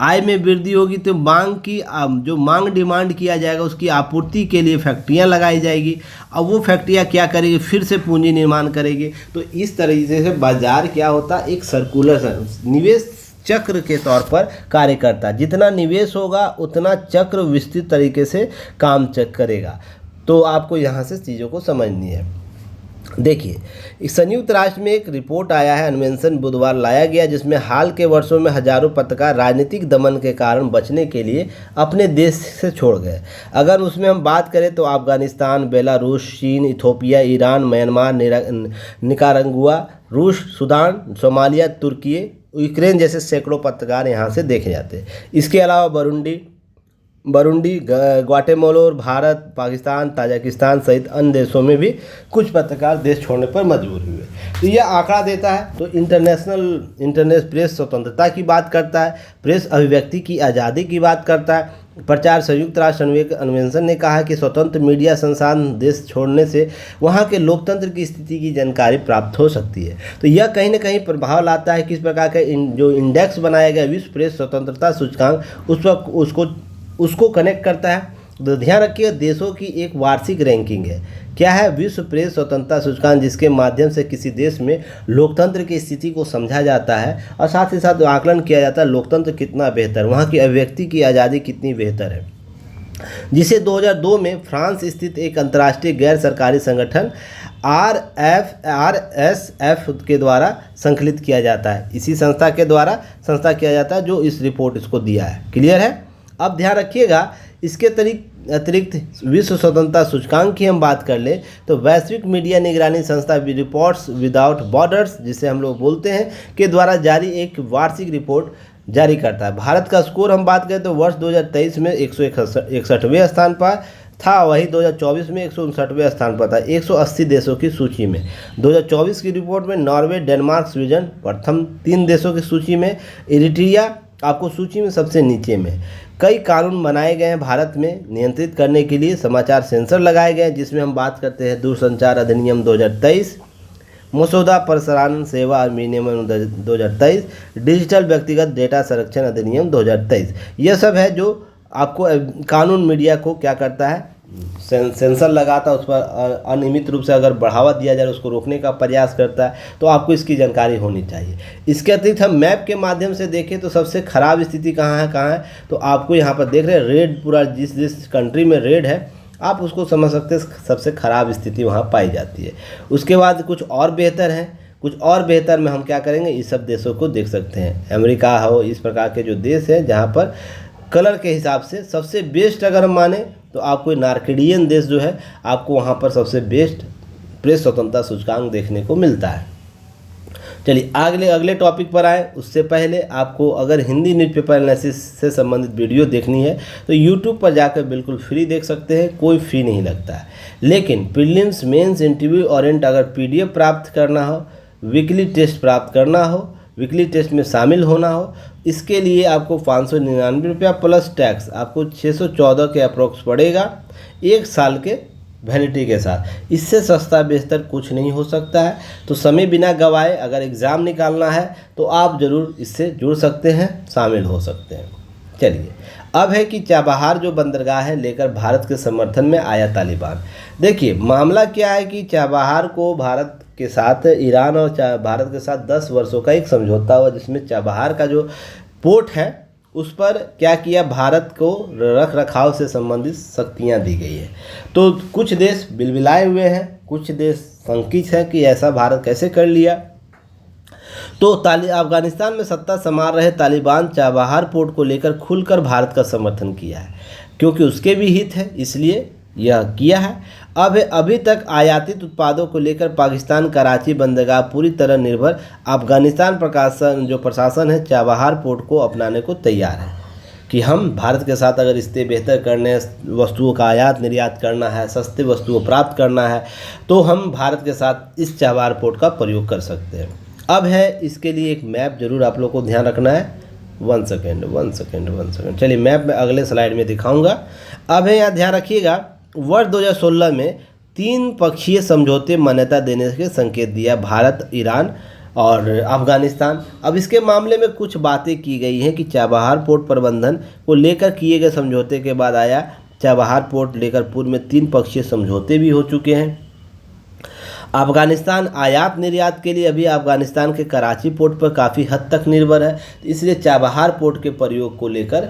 आय में वृद्धि होगी तो मांग की जो मांग डिमांड किया जाएगा उसकी आपूर्ति के लिए फैक्ट्रियां लगाई जाएगी। अब वो फैक्ट्रियां क्या करेगी, फिर से पूंजी निर्माण करेगी। तो इस तरीके से बाजार क्या होता है, एक सर्कुलर निवेश चक्र के तौर पर कार्य करता है। जितना निवेश होगा उतना चक्र विस्तृत तरीके से काम करेगा। तो आपको यहाँ से चीज़ों को समझनी है। देखिए, संयुक्त राष्ट्र में एक रिपोर्ट आया है, अन्वेषण बुधवार लाया गया, जिसमें हाल के वर्षों में हजारों पत्रकार राजनीतिक दमन के कारण बचने के लिए अपने देश से छोड़ गए। अगर उसमें हम बात करें तो अफगानिस्तान, बेलारूस, चीन, इथोपिया, ईरान, म्यांमार, निकारागुआ, रूस, सूडान, सोमालिया, तुर्की, यूक्रेन जैसे सैकड़ों पत्रकार यहाँ से देखे जाते हैं। इसके अलावा बरूंडी, ग्वाटेमाला और भारत, पाकिस्तान, ताजिकिस्तान सहित अन्य देशों में भी कुछ पत्रकार देश छोड़ने पर मजबूर हुए। तो यह आंकड़ा देता है। तो इंटरनेट प्रेस स्वतंत्रता की बात करता है, प्रेस अभिव्यक्ति की आज़ादी की बात करता है। प्रचार संयुक्त राष्ट्र अन्वेषण ने कहा कि स्वतंत्र मीडिया संसाधन देश छोड़ने से वहाँ के लोकतंत्र की स्थिति की जानकारी प्राप्त हो सकती है। तो यह कहीं ना कहीं प्रभाव लाता है। किस प्रकार का जो इंडेक्स बनाया गया विश्व प्रेस स्वतंत्रता सूचकांक, उस पर उसको कनेक्ट करता है। तो ध्यान रखिए, देशों की एक वार्षिक रैंकिंग है। क्या है, विश्व प्रेस स्वतंत्रता सूचकांक, जिसके माध्यम से किसी देश में लोकतंत्र की स्थिति को समझा जाता है और साथ ही साथ आकलन किया जाता है लोकतंत्र कितना बेहतर, वहाँ की अभिव्यक्ति की आज़ादी कितनी बेहतर है, जिसे 2002 में फ्रांस स्थित एक अंतर्राष्ट्रीय गैर सरकारी संगठन RSF के द्वारा संकलित किया जाता है। इसी संस्था के द्वारा किया जाता है जो इस रिपोर्ट इसको दिया है। क्लियर है। अब ध्यान रखिएगा, इसके अतिरिक्त विश्व स्वतंत्रता सूचकांक की हम बात कर ले तो वैश्विक मीडिया निगरानी संस्था रिपोर्ट्स विदाउट बॉर्डर्स, जिसे हम लोग बोलते हैं, के द्वारा जारी एक वार्षिक रिपोर्ट जारी करता है। भारत का स्कोर हम बात करें तो वर्ष 2023 में 161वें स्थान पर था, वही 2024 में 159वें स्थान पर था 180 देशों की सूची में। 2024 की रिपोर्ट में नॉर्वे, डेनमार्क, स्वीडन प्रथम 3 देशों की सूची में, इरिट्रिया आपको सूची में सबसे नीचे में। कई कानून बनाए गए हैं भारत में नियंत्रित करने के लिए, समाचार सेंसर लगाए गए हैं, जिसमें हम बात करते हैं दूरसंचार अधिनियम 2023, मसौदा प्रसारण सेवा अधिनियम 2023, डिजिटल व्यक्तिगत डेटा संरक्षण अधिनियम 2023। यह सब है जो आपको कानून मीडिया को क्या करता है, सेंसर लगाता है, उस पर अनियमित रूप से अगर बढ़ावा दिया जाए उसको रोकने का प्रयास करता है। तो आपको इसकी जानकारी होनी चाहिए। इसके अतिरिक्त हम मैप के माध्यम से देखें तो सबसे ख़राब स्थिति कहाँ है, तो आपको यहाँ पर देख रहे हैं रेड, पूरा जिस कंट्री में रेड है आप उसको समझ सकते हैं सबसे ख़राब स्थिति वहाँ पाई जाती है। उसके बाद कुछ और बेहतर है, कुछ और बेहतर में हम क्या करेंगे, इस सब देशों को देख सकते हैं। अमेरिका हो, इस प्रकार के जो देश हैं जहाँ पर कलर के हिसाब से सबसे बेस्ट अगर हम माने तो आपको नार्किडियन देश जो है आपको वहाँ पर सबसे बेस्ट प्रेस स्वतंत्रता सूचकांक देखने को मिलता है। चलिए अगले टॉपिक पर आए। उससे पहले आपको अगर हिंदी न्यूज़पेपर एनालिसिस से संबंधित वीडियो देखनी है तो यूट्यूब पर जाकर बिल्कुल फ्री देख सकते हैं, कोई फ़ी नहीं लगता है। लेकिन प्रीलिम्स, मेंस, इंटरव्यू ओरिएंट अगर PDF प्राप्त करना हो, वीकली टेस्ट प्राप्त करना हो, वीकली टेस्ट में शामिल होना हो, इसके लिए आपको 599 रुपया प्लस टैक्स आपको 614 के अप्रोक्स पड़ेगा 1 साल के वैलिडिटी के साथ। इससे सस्ता बेहतर कुछ नहीं हो सकता है। तो समय बिना गवाए अगर एग्ज़ाम निकालना है तो आप ज़रूर इससे जुड़ सकते हैं, शामिल हो सकते हैं। चलिए अब है कि चाबहार जो बंदरगाह है लेकर भारत के समर्थन में आया तालिबान। देखिए मामला क्या है कि चाबहार को भारत के साथ, ईरान और भारत के साथ 10 वर्षों का एक समझौता हुआ, जिसमें चाबहार का जो पोर्ट है उस पर क्या किया, भारत को रख रखाव से संबंधित शक्तियाँ दी गई है। तो कुछ देश बिलबिलाए हुए हैं, कुछ देश शंकित हैं कि ऐसा भारत कैसे कर लिया। तो अफगानिस्तान में सत्ता संभाल रहे तालिबान चाबहार पोर्ट को लेकर खुलकर भारत का समर्थन किया है, क्योंकि उसके भी हित है, इसलिए यह किया है। अब अभी तक आयातित उत्पादों को लेकर पाकिस्तान कराची बंदरगाह पूरी तरह निर्भर। अफगानिस्तान प्रशासन है चाबहार पोर्ट को अपनाने को तैयार है कि हम भारत के साथ अगर रिश्ते बेहतर करने, वस्तुओं का आयात निर्यात करना है, सस्ते वस्तुओं प्राप्त करना है, तो हम भारत के साथ इस चाबहार पोर्ट का प्रयोग कर सकते हैं। अब है इसके लिए एक मैप जरूर आप लोग को ध्यान रखना है। वन सेकेंड, चलिए मैप में अगले स्लाइड में दिखाऊंगा। अब है यहाँ ध्यान रखिएगा, वर्ष 2016 में 3 पक्षीय समझौते मान्यता देने के संकेत दिया भारत, ईरान और अफगानिस्तान। अब इसके मामले में कुछ बातें की गई हैं कि चाबहार पोर्ट प्रबंधन को लेकर किए गए समझौते के बाद आया चाबहार पोर्ट लेकर पूर्व में 3 पक्षीय समझौते भी हो चुके हैं। अफगानिस्तान आयात निर्यात के लिए अभी अफगानिस्तान के कराची पोर्ट पर काफ़ी हद तक निर्भर है, इसलिए चाबहार पोर्ट के प्रयोग को लेकर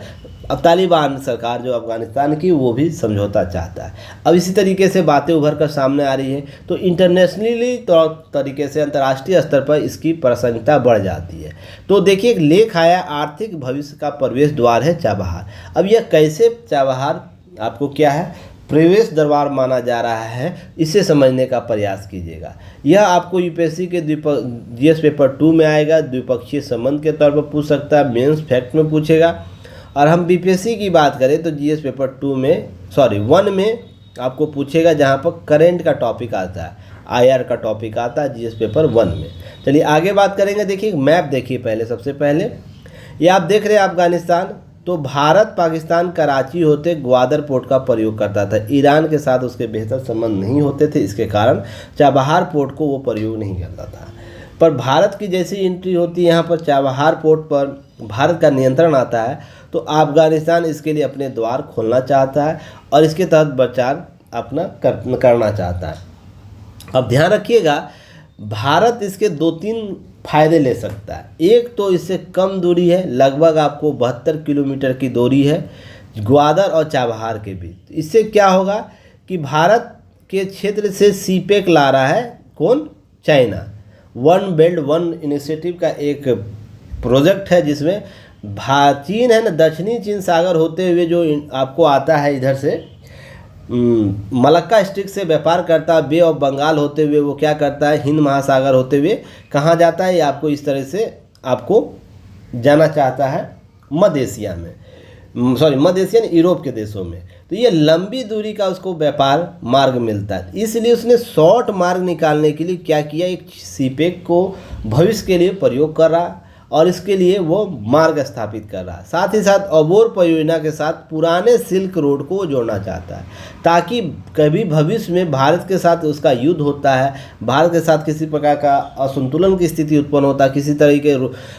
अब तालिबान सरकार जो अफगानिस्तान की वो भी समझौता चाहता है। अब इसी तरीके से बातें उभर कर सामने आ रही है, तो इंटरनेशनली तरीके से अंतर्राष्ट्रीय स्तर पर इसकी प्रासंगिकता बढ़ जाती है। तो देखिए एक लेख आया, आर्थिक भविष्य का प्रवेश द्वार है चाबहार। अब यह कैसे चाबहार आपको क्या है प्रवेश द्वार माना जा रहा है, इसे समझने का प्रयास कीजिएगा। यह आपको यूपीएससी के जीएस पेपर 2 में आएगा, द्विपक्षीय संबंध के तौर पर पूछ सकता है, मेंस फैक्ट में पूछेगा। और हम बीपीएससी की बात करें तो जीएस पेपर 1 में आपको पूछेगा, जहां पर करेंट का टॉपिक आता है, आईआर का टॉपिक आता है जीएस पेपर 1 में। चलिए आगे बात करेंगे। देखिए मैप देखिए पहले, सबसे पहले ये आप देख रहे हैं अफगानिस्तान, तो भारत पाकिस्तान कराची होते ग्वादर पोर्ट का प्रयोग करता था। ईरान के साथ उसके बेहतर संबंध नहीं होते थे, इसके कारण चाबहार पोर्ट को वो प्रयोग नहीं करता था। पर भारत की जैसी एंट्री होती है यहाँ पर चाबहार पोर्ट पर भारत का नियंत्रण आता है, तो अफगानिस्तान इसके लिए अपने द्वार खोलना चाहता है और इसके तहत बचाव अपना करना चाहता है। अब ध्यान रखिएगा, भारत इसके 2-3 फायदे ले सकता है। एक तो इससे कम दूरी है, लगभग आपको 72 किलोमीटर की दूरी है ग्वादर और चाबहार के बीच। इससे क्या होगा कि भारत के क्षेत्र से सीपेक ला रहा है कौन, China. One belt one initiative का एक प्रोजेक्ट है जिसमें चीन है ना, दक्षिणी चीन सागर होते हुए जो आपको आता है इधर से मलक्का स्ट्रिक्ट से व्यापार करता है, बे ऑफ बंगाल होते हुए वो क्या करता है, हिंद महासागर होते हुए कहाँ जाता है, ये आपको इस तरह से आपको जाना चाहता है मध्य एशिया में, मध्य एशिया यूरोप के देशों में। तो ये लंबी दूरी का उसको व्यापार मार्ग मिलता है, इसलिए उसने शॉर्ट मार्ग निकालने के लिए क्या किया, एक सीपेक को भविष्य के लिए प्रयोग कर रहा और इसके लिए वो मार्ग स्थापित कर रहा है। साथ ही साथ अबोर परियोजना के साथ पुराने सिल्क रोड को जोड़ना चाहता है, ताकि कभी भविष्य में भारत के साथ उसका युद्ध होता है, भारत के साथ किसी प्रकार का असंतुलन की स्थिति उत्पन्न होता है, किसी तरह के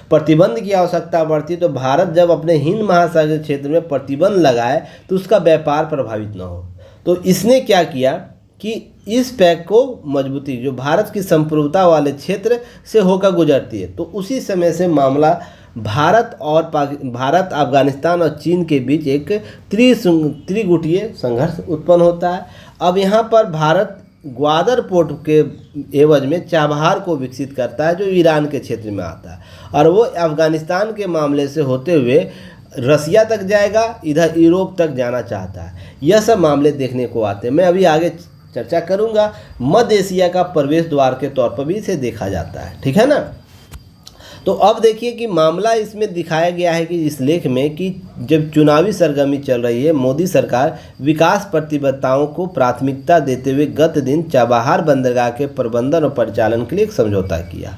प्रतिबंध की आवश्यकता बढ़ती, तो भारत जब अपने हिंद महासागर क्षेत्र में प्रतिबंध लगाए तो उसका व्यापार प्रभावित न हो। तो इसने क्या किया कि इस पैक को मजबूती, जो भारत की संप्रभुता वाले क्षेत्र से होकर गुजरती है, तो उसी समय से मामला भारत अफगानिस्तान और चीन के बीच एक त्रिगुटीय संघर्ष उत्पन्न होता है। अब यहाँ पर भारत ग्वादर पोर्ट के एवज में चाबहार को विकसित करता है जो ईरान के क्षेत्र में आता है, और वो अफगानिस्तान के मामले से होते हुए रसिया तक जाएगा, इधर यूरोप तक जाना चाहता है। यह सब मामले देखने को आते हैं। मैं अभी आगे चर्चा करूंगा। मध्य एशिया का प्रवेश द्वार के तौर पर भी इसे देखा जाता है, ठीक है ना। तो अब देखिए कि मामला इसमें दिखाया गया है कि इस लेख में कि जब चुनावी सरगर्मी चल रही है, मोदी सरकार विकास प्रतिबद्धताओं को प्राथमिकता देते हुए गत दिन चाबहार बंदरगाह के प्रबंधन और परिचालन के लिए एक समझौता किया,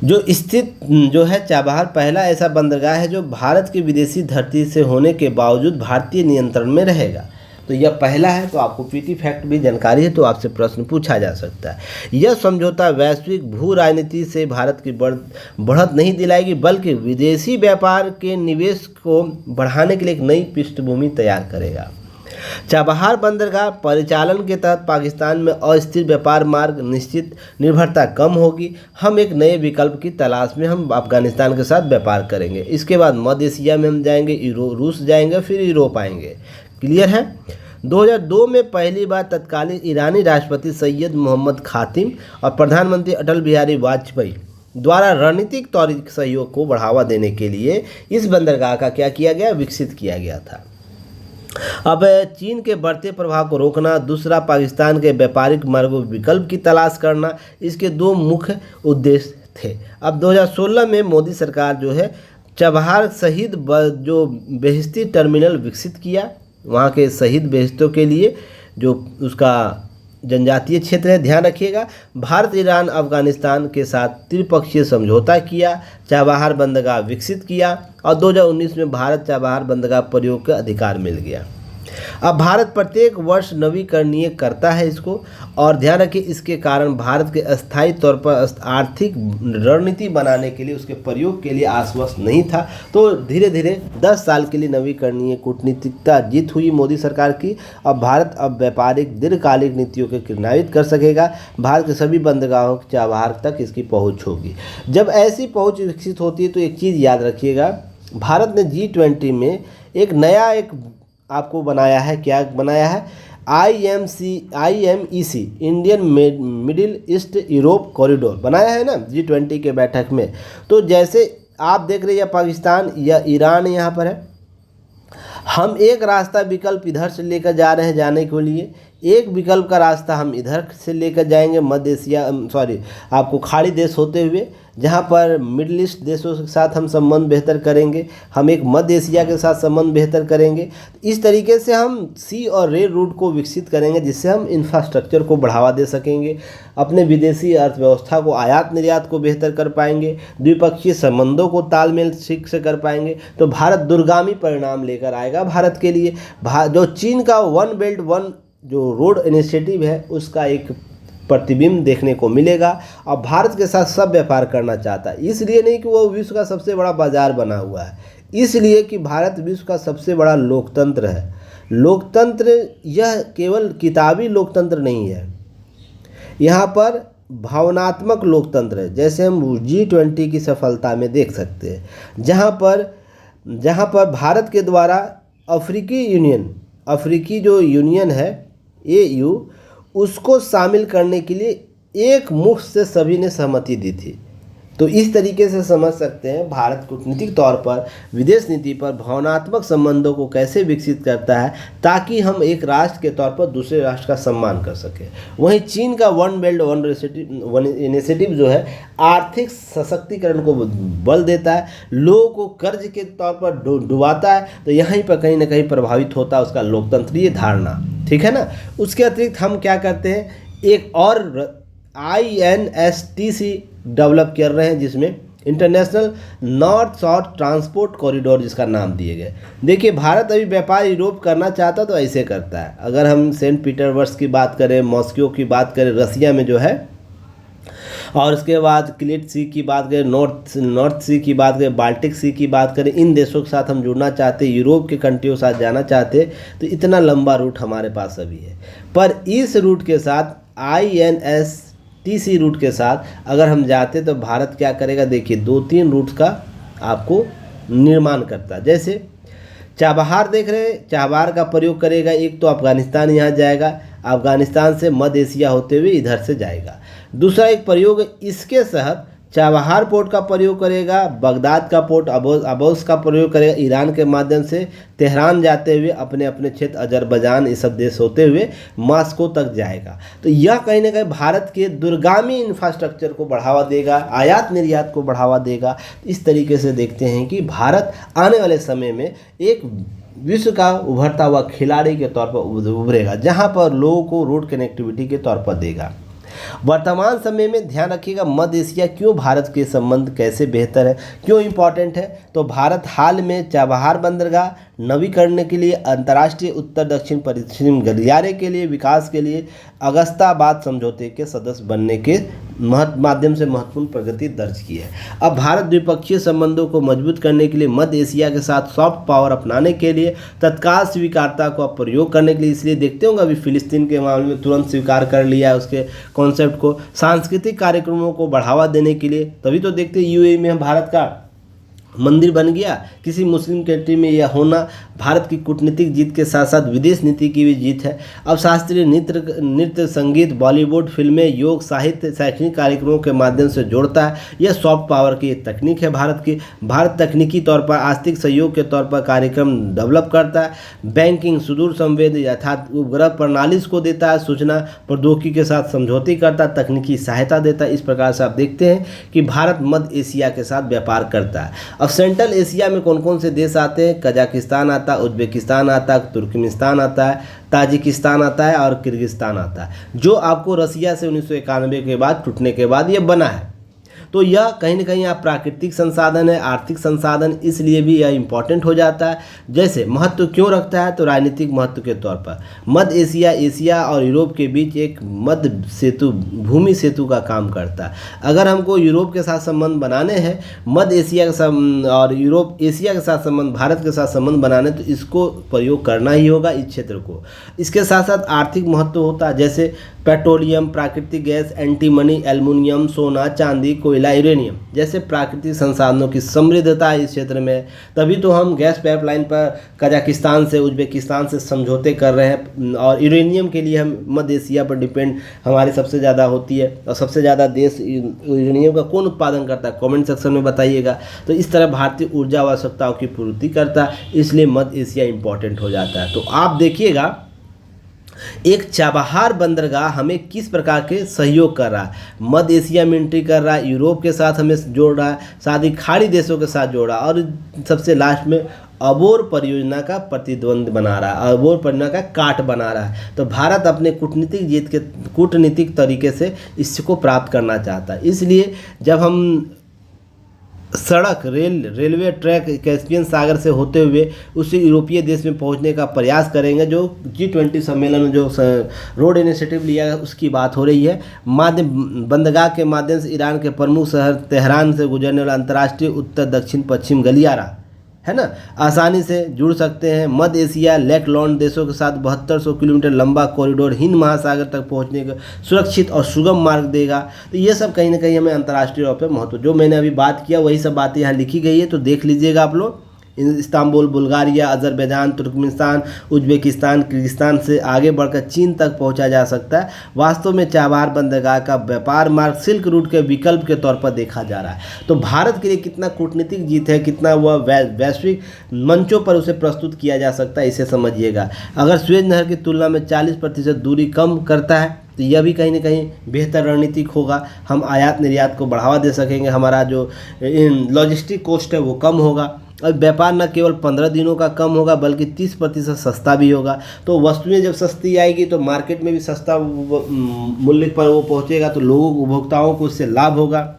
जो स्थित जो है चाबहार पहला ऐसा बंदरगाह है जो भारत की विदेशी धरती से होने के बावजूद भारतीय नियंत्रण में रहेगा। तो यह पहला है, तो आपको पीटी फैक्ट भी जानकारी है तो आपसे प्रश्न पूछा जा सकता है। यह समझौता वैश्विक भू राजनीति से भारत की बढ़त नहीं दिलाएगी, बल्कि विदेशी व्यापार के निवेश को बढ़ाने के लिए एक नई पृष्ठभूमि तैयार करेगा। चाबहार बंदरगाह परिचालन के तहत पाकिस्तान में अस्थिर व्यापार मार्ग निश्चित निर्भरता कम होगी। हम एक नए विकल्प की तलाश में हम अफगानिस्तान के साथ व्यापार करेंगे। इसके बाद मध्य एशिया में हम जाएंगे, रूस जाएंगे, फिर यूरोप आएंगे। क्लियर है। 2002 में पहली बार तत्कालीन ईरानी राष्ट्रपति सैयद मोहम्मद खातिम और प्रधानमंत्री अटल बिहारी वाजपेयी द्वारा रणनीतिक तौर सहयोग को बढ़ावा देने के लिए इस बंदरगाह का क्या किया गया, विकसित किया गया था। अब चीन के बढ़ते प्रभाव को रोकना, दूसरा पाकिस्तान के व्यापारिक मार्गों विकल्प की तलाश करना, इसके दो मुख्य उद्देश्य थे। अब 2016 में मोदी सरकार जो है चाबहार शहीद जो बेहिश्ती टर्मिनल विकसित किया। वहाँ के शहीद बेहिश्तों के लिए जो उसका जनजातीय क्षेत्र है, ध्यान रखिएगा। भारत, ईरान, अफगानिस्तान के साथ त्रिपक्षीय समझौता किया, चाबहार बंदरगाह विकसित किया और 2019 में भारत चाबहार बंदरगाह प्रयोग का अधिकार मिल गया। अब भारत प्रत्येक वर्ष नवीकरणीय करता है इसको, और ध्यान रखिए इसके कारण भारत के अस्थायी तौर पर आर्थिक रणनीति बनाने के लिए उसके प्रयोग के लिए आश्वस्त नहीं था। तो धीरे धीरे 10 साल के लिए नवीकरणीय कूटनीतिकता जीत हुई मोदी सरकार की। अब भारत अब व्यापारिक दीर्घकालिक नीतियों के क्रियान्वित कर सकेगा। भारत के सभी बंदरगाहों के चाबहार तक इसकी पहुँच होगी। जब ऐसी पहुँच विकसित होती है तो एक चीज़ याद रखिएगा, भारत ने G20 में एक नया आपको बनाया है। क्या बनाया है? IMEC Indian middle east Europe corridor बनाया है ना G20 के बैठक में। तो जैसे आप देख रहे हैं पाकिस्तान या ईरान यहाँ पर है, हम एक रास्ता विकल्प इधर से लेकर जा रहे हैं जाने के लिए, एक विकल्प का रास्ता हम इधर से लेकर जाएंगे मध्य एशिया आपको खाड़ी देश होते हुए, जहां पर मिडिल ईस्ट देशों के साथ हम संबंध बेहतर करेंगे, हम एक मध्य एशिया के साथ संबंध बेहतर करेंगे। इस तरीके से हम सी और रेल रूट को विकसित करेंगे, जिससे हम इंफ्रास्ट्रक्चर को बढ़ावा दे सकेंगे, अपने विदेशी अर्थव्यवस्था को, आयात निर्यात को बेहतर कर पाएंगे, द्विपक्षीय संबंधों को तालमेल ठीक से कर पाएंगे। तो भारत दूरगामी परिणाम लेकर आएगा भारत के लिए। जो चीन का वन बेल्ट वन जो रोड इनिशिएटिव है उसका एक प्रतिबिंब देखने को मिलेगा। और भारत के साथ सब व्यापार करना चाहता है, इसलिए नहीं कि वो विश्व का सबसे बड़ा बाजार बना हुआ है, इसलिए कि भारत विश्व का सबसे बड़ा लोकतंत्र है। लोकतंत्र यह केवल किताबी लोकतंत्र नहीं है, यहाँ पर भावनात्मक लोकतंत्र है, जैसे हम G20 की सफलता में देख सकते हैं, जहाँ पर भारत के द्वारा अफ्रीकी जो यूनियन है AU उसको शामिल करने के लिए एक मुश्त से सभी ने सहमति दी थी। तो इस तरीके से समझ सकते हैं भारत कूटनीतिक तौर पर विदेश नीति पर भावनात्मक संबंधों को कैसे विकसित करता है, ताकि हम एक राष्ट्र के तौर पर दूसरे राष्ट्र का सम्मान कर सकें। वहीं चीन का वन बेल्ट वन इनिशिएटिव जो है आर्थिक सशक्तिकरण को बल देता है, लोगों को कर्ज के तौर पर डुबाता है। तो यहीं पर कहीं ना कहीं प्रभावित होता है उसका लोकतंत्रीय धारणा, ठीक है ना। उसके अतिरिक्त हम क्या करते हैं, एक और INSTC डेवलप कर रहे हैं, जिसमें international north south transport corridor जिसका नाम दिए गए। देखिए भारत अभी व्यापार यूरोप करना चाहता तो ऐसे करता है। अगर हम सेंट पीटर्सबर्ग की बात करें, मॉस्को की बात करें रसिया में जो है, और उसके बाद क्लिट सी की बात करें, नॉर्थ सी की बात करें, बाल्टिक सी की बात करें, इन देशों के साथ हम जुड़ना चाहते, यूरोप के कंट्रियों के साथ जाना चाहते, तो इतना लंबा रूट हमारे पास अभी है। पर इस रूट के साथ INSTC रूट के साथ अगर हम जाते तो भारत क्या करेगा, देखिए 2-3 रूट का आपको निर्माण करता है। जैसे चाबहार देख रहे हैं, चाबहार का प्रयोग करेगा, एक तो अफगानिस्तान यहाँ जाएगा, अफगानिस्तान से मध्य एशिया होते हुए इधर से जाएगा। दूसरा एक प्रयोग इसके तहत चाबहार पोर्ट का प्रयोग करेगा, बगदाद का पोर्ट अबोस का प्रयोग करेगा, ईरान के माध्यम से तेहरान जाते हुए अपने अपने क्षेत्र अजरबैजान ये सब देश होते हुए मॉस्को तक जाएगा। तो यह कहीं ना कहीं भारत के दूरगामी इंफ्रास्ट्रक्चर को बढ़ावा देगा, आयात निर्यात को बढ़ावा देगा। इस तरीके से देखते हैं कि भारत आने वाले समय में एक विश्व का उभरता हुआ खिलाड़ी के तौर पर उभरेगा, जहाँ पर लोगों को रोड कनेक्टिविटी के तौर पर देगा। वर्तमान समय में ध्यान रखिएगा मध्य एशिया क्यों भारत के संबंध कैसे बेहतर है, क्यों इम्पोर्टेंट है। तो भारत हाल में चाबहार बंदरगाह, नवीकरण के लिए, अंतर्राष्ट्रीय उत्तर दक्षिण पश्चिम गलियारे के लिए, विकास के लिए अगस्ताबाद समझौते के सदस्य बनने के माध्यम से महत्वपूर्ण प्रगति दर्ज की है। अब भारत द्विपक्षीय संबंधों को मजबूत करने के लिए, मध्य एशिया के साथ सॉफ्ट पावर अपनाने के लिए, तत्काल स्वीकारता को प्रयोग करने के लिए, इसलिए देखते होंगे अभी फिलिस्तीन के मामले में तुरंत स्वीकार कर लिया उसके कॉन्सेप्ट को, सांस्कृतिक कार्यक्रमों को बढ़ावा देने के लिए, तभी तो देखते यूएई में भारत का मंदिर बन गया। किसी मुस्लिम कंट्री में यह होना भारत की कूटनीतिक जीत के साथ साथ विदेश नीति की भी जीत है। अब शास्त्रीय नृत्य, संगीत, बॉलीवुड, फिल्में, योग, साहित्य, शैक्षणिक कार्यक्रमों के माध्यम से जोड़ता है। यह सॉफ्ट पावर की एक तकनीक है भारत की। भारत तकनीकी तौर पर आर्थिक सहयोग के तौर पर कार्यक्रम डेवलप करता है। बैंकिंग, सुदूर संवेद अर्थात उपग्रह प्रणाली को देता है, सूचना प्रौद्योगिकी के साथ समझौते करता है, तकनीकी सहायता देता है। इस प्रकार से आप देखते हैं कि भारत मध्य एशिया के साथ व्यापार करता है। अब सेंट्रल एशिया में कौन कौन से देश आते हैं? कजाकिस्तान आता है, उज्बेकिस्तान आता है, तुर्कमेनिस्तान आता है, ताजिकिस्तान आता है और किर्गिस्तान आता है, जो आपको रसिया से 1991 के बाद टूटने के बाद ये बना है। तो यह कहीं ना कहीं आप प्राकृतिक संसाधन है, आर्थिक संसाधन, इसलिए भी यह इम्पॉर्टेंट हो जाता है। जैसे महत्व क्यों रखता है? तो राजनीतिक महत्व के तौर पर मध्य एशिया, एशिया और यूरोप के बीच एक मध्य सेतु, भूमि सेतु का काम करता है। अगर हमको यूरोप के साथ संबंध बनाने हैं, मध्य एशिया के साथ और यूरोप एशिया के साथ संबंध, भारत के साथ संबंध बनाने, तो इसको प्रयोग करना ही होगा इस क्षेत्र को। इसके साथ साथ आर्थिक महत्व होता है, जैसे पेट्रोलियम, प्राकृतिक गैस, एंटीमनी, एल्युमिनियम, सोना, चांदी, कोयला, यूरेनियम जैसे प्राकृतिक संसाधनों की समृद्धता इस क्षेत्र में। तभी तो हम गैस पाइपलाइन पर कजाकिस्तान से, उज्बेकिस्तान से समझौते कर रहे हैं, और यूरेनियम के लिए हम मध्य एशिया पर डिपेंड हमारी सबसे ज़्यादा होती है। और सबसे ज़्यादा देश यूरेनियम का कौन उत्पादन करता है? कमेंट सेक्शन में बताइएगा। तो इस तरह भारतीय ऊर्जा आवश्यकताओं की पूर्ति करता है, इसलिए मध्य एशिया इंपॉर्टेंट हो जाता है। तो आप देखिएगा एक चाबहार बंदरगाह हमें किस प्रकार के सहयोग कर रहा है। मध्य एशिया में एंट्री कर रहा है, यूरोप के साथ हमें जोड़ रहा है, साथ ही खाड़ी देशों के साथ जोड़ रहा है, और सबसे लास्ट में अबोर परियोजना का प्रतिद्वंद बना रहा है, अबोर परियोजना का काट बना रहा है। तो भारत अपने कूटनीतिक तरीके से इसको प्राप्त करना चाहता है। इसलिए जब हम सड़क, रेलवे ट्रैक कैस्पियन सागर से होते हुए उसी यूरोपीय देश में पहुंचने का प्रयास करेंगे, जो G20 सम्मेलन में जो रोड इनिशिएटिव लिया गया उसकी बात हो रही है। बंदरगाह के माध्यम से ईरान के प्रमुख शहर तेहरान से गुजरने वाला अंतर्राष्ट्रीय उत्तर दक्षिण पश्चिम गलियारा है ना, आसानी से जुड़ सकते हैं। मध्य एशिया लैंडलॉन्ड देशों के साथ 7200 किलोमीटर लंबा कॉरिडोर हिंद महासागर तक पहुंचने का सुरक्षित और सुगम मार्ग देगा। तो ये सब कहीं ना कहीं हमें अंतर्राष्ट्रीय तौर पर महत्व, जो मैंने अभी बात किया वही सब बातें यहाँ लिखी गई है, तो देख लीजिएगा आप लोग। Istanbul, Bulgaria, Azerbaijan, Turkmenistan, Uzbekistan, Kyrgyzstan से आगे बढ़कर चीन तक पहुंचा जा सकता है। वास्तव में चाबहार बंदरगाह का व्यापार मार्ग सिल्क रूट के विकल्प के तौर पर देखा जा रहा है। तो भारत के लिए कितना कूटनीतिक जीत है, कितना वह वैश्विक मंचों पर उसे प्रस्तुत किया जा सकता है, इसे समझिएगा। अगर सुएज नहर की तुलना में 40% दूरी कम करता है तो यह भी कहीं ना कहीं बेहतर रणनीतिक होगा। हम आयात निर्यात को बढ़ावा दे सकेंगे, हमारा जो लॉजिस्टिक कॉस्ट है वो कम होगा। और व्यापार न केवल 15 दिनों का कम होगा बल्कि 30% सस्ता भी होगा। तो वस्तुएं जब सस्ती आएगी तो मार्केट में भी सस्ता मूल्य पर वो पहुंचेगा, तो लोगों को, उपभोक्ताओं को इससे लाभ होगा।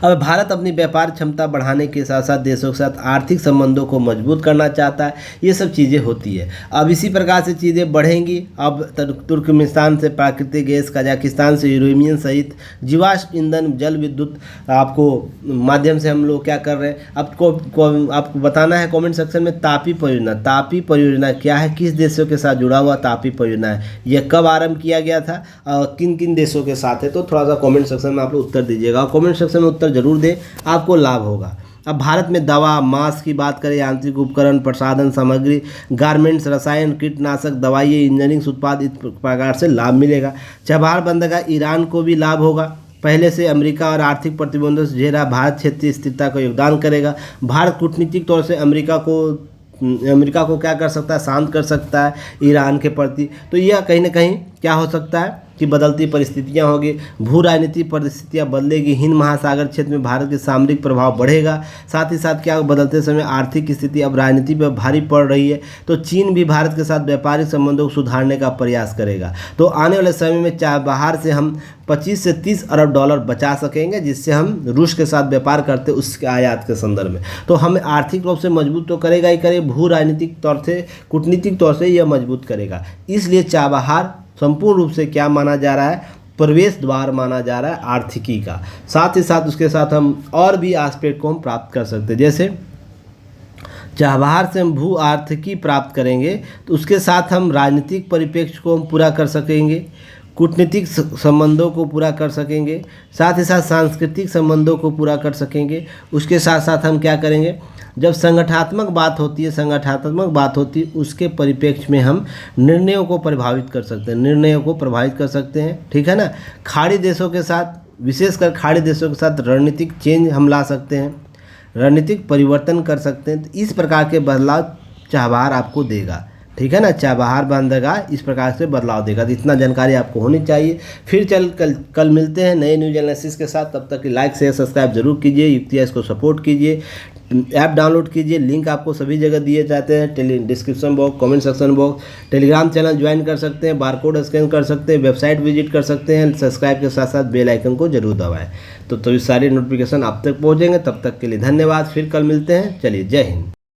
अब भारत अपनी व्यापार क्षमता बढ़ाने के साथ साथ देशों के साथ आर्थिक संबंधों को मजबूत करना चाहता है। ये सब चीज़ें होती है। अब इसी प्रकार से चीज़ें बढ़ेंगी। अब तुर्कमेनिस्तान से प्राकृतिक गैस, कजाकिस्तान से यूरेनियम सहित जीवाश्म ईंधन, जल विद्युत आपको माध्यम से हम लोग क्या कर रहे हैं, आपको बताना है कमेंट सेक्शन में। तापी परियोजना क्या है, किस देशों के साथ जुड़ा हुआ तापी परियोजना है, यह कब आरंभ किया गया था, किन किन देशों के साथ है, तो थोड़ा सा कमेंट सेक्शन में आप लोग उत्तर दीजिएगा। कमेंट सेक्शन में उत्तर जरूर दें, आपको लाभ होगा। अब भारत में दवा, मास्क की बात करें, यांत्रिक उपकरण, प्रसाधन सामग्री, गारमेंट्स, रसायन, कीटनाशक, दवाई, इंजीनियरिंग उत्पाद, इस प्रकार से लाभ मिलेगा। चाबहार बंदरगाह ईरान को भी लाभ होगा। पहले से अमेरिका और आर्थिक प्रतिबंधों से झेला भारत क्षेत्रीय स्थिरता का योगदान करेगा। भारत कूटनीतिक तौर से अमेरिका को क्या कर सकता है, शांत कर सकता है ईरान के प्रति। तो यह कहीं ना कहीं क्या हो सकता है, की बदलती परिस्थितियां होगी, भू राजनीतिक परिस्थितियां बदलेगी, हिंद महासागर क्षेत्र में भारत के सामरिक प्रभाव बढ़ेगा। साथ ही साथ क्या बदलते समय आर्थिक स्थिति अब राजनीति पर भारी पड़ रही है, तो चीन भी भारत के साथ व्यापारिक संबंधों को सुधारने का प्रयास करेगा। तो आने वाले समय में बाहर से हम 25 से 30 अरब डॉलर बचा सकेंगे, जिससे हम रूस के साथ व्यापार करते उसके आयात के संदर्भ में। तो हमें आर्थिक रूप से मजबूत तो करेगा ही करेगा, भू राजनीतिक तौर से, कूटनीतिक तौर से यह मजबूत करेगा। इसलिए चाबहार संपूर्ण रूप से क्या माना जा रहा है, प्रवेश द्वार माना जा रहा है आर्थिकी का। साथ ही साथ उसके साथ हम और भी एस्पेक्ट को हम प्राप्त कर सकते हैं, जैसे चाबहार से हम भू आर्थिकी प्राप्त करेंगे तो उसके साथ हम राजनीतिक परिप्रेक्ष्य को हम पूरा कर सकेंगे, कूटनीतिक संबंधों को पूरा कर सकेंगे, साथ ही साथ सांस्कृतिक संबंधों को पूरा कर सकेंगे। उसके साथ साथ हम क्या करेंगे, जब संगठनात्मक बात होती है उसके परिप्रेक्ष्य में हम निर्णयों को प्रभावित कर सकते हैं, ठीक है ना। खाड़ी देशों के साथ, विशेषकर खाड़ी देशों के साथ रणनीतिक चेंज हम ला सकते हैं, रणनीतिक परिवर्तन कर सकते हैं। तो इस प्रकार के बदलाव चाबहार आपको देगा, ठीक है ना। चाबहार बांधेगा, इस प्रकार से बदलाव देगा। तो इतना जानकारी आपको होनी चाहिए। फिर कल मिलते हैं नए न्यूज एनालिसिस के साथ। तब तक की लाइक शेयर सब्सक्राइब जरूर कीजिए, युक्तियास को सपोर्ट कीजिए, ऐप डाउनलोड कीजिए। लिंक आपको सभी जगह दिए जाते हैं, description box, comment section box. Telegram channel join कर सकते हैं, बारकोड स्कैन कर सकते हैं, वेबसाइट विजिट कर सकते हैं। सब्सक्राइब के साथ साथ बेल आइकन को जरूर दबाएं, तो तभी सारी नोटिफिकेशन आप तक पहुँचेंगे। तब तक के लिए धन्यवाद। फिर कल मिलते हैं। चलिए, जय हिंद।